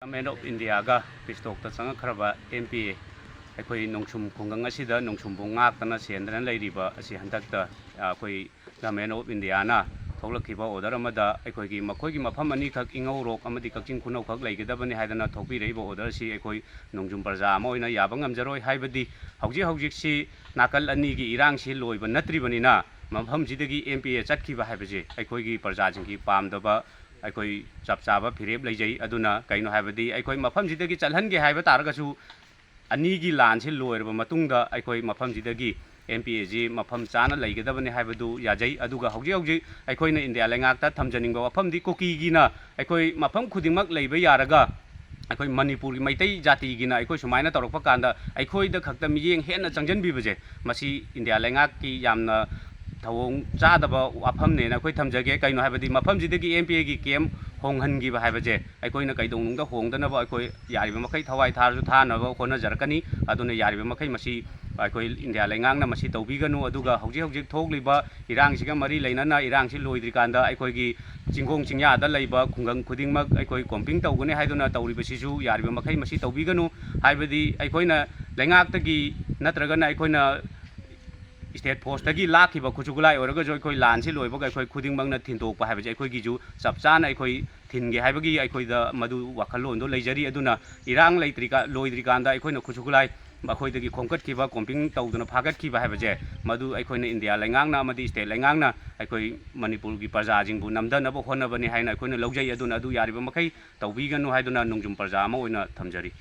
Government of India ga Pistok ta sanga kharaba MPA akhoi Nongshum khungang asida Nongshum bungak tana sendran leiriba asi handakta akhoi Government of India na thoklakhiba order amada akhoi gi makhoi gi mafam ani khak ingau rok amadi kakching khunau khak leigedabani haidana thokpi reiba order si akhoi Nongjum parja ama oina yaba ngamjaroi haibadi hauji si nakal ani gi irang si loiba natribani na mafam jidagi MPA chatkhiba haibaje akhoi gi parja jingi pamdaba akhoi chap chaba phireb leijai aduna kaino haibadi akhoi mafam jidagi chalhange haiba taragasu ani gi lan si loirba matungda akhoi mafam jidagi MPA ji mafam chana leigedabani haibadu yajai aduga hauji akhoi India lengakta thamjaningba wafam di koki gi na akhoi mafam khudingmak leiba yaraga akhoi Manipur gi maitai jati gi na akhoi sumaina torokpa kanda akhoi da khakta miyeng hena changjanbi baje masi India lengak ki yamna thawong chadaba wafam ne na khoi thamjage kaino haibadi mafam jidagi MPA gi kem honghangi ba haibaje akhoi na kaidong da hongdana ba akhoi yariba makai thawai tharju thana ba khona jarakani aduna yariba makai masi akhoi India lengang na masi tawbiganu aduga hauji thokliba irang siga mari leinana irang si loidri kanda akhoi gi chingong chingya da leiba khungang khudingmak akhoi comping tawgane haiduna tawriba sisu yariba makai masi tawbiganu haibadi akhoi na lengak tagi natragana akhoi na State Post tagi lakhiba khujugulai oraga jo akhoi lan si loiba akhoi khudingmang na thindokpa haibaje akhoi gi ju chapchana akhoi thinge haibagi akhoi da madu wakhalon do leijari aduna irang leitrika loidri kanda akhoi na khujugulai akhoi dagi khongkat khiba comping tawduna phagat khiba haibaje madu akhoi na India lengang na amadi state lengang na akhoi Manipur gi parja jingbu namdana bo honabani haina akhoi na logjai aduna adu yariba makai tawbiganu haiduna Nongjum parja ama oina thamjari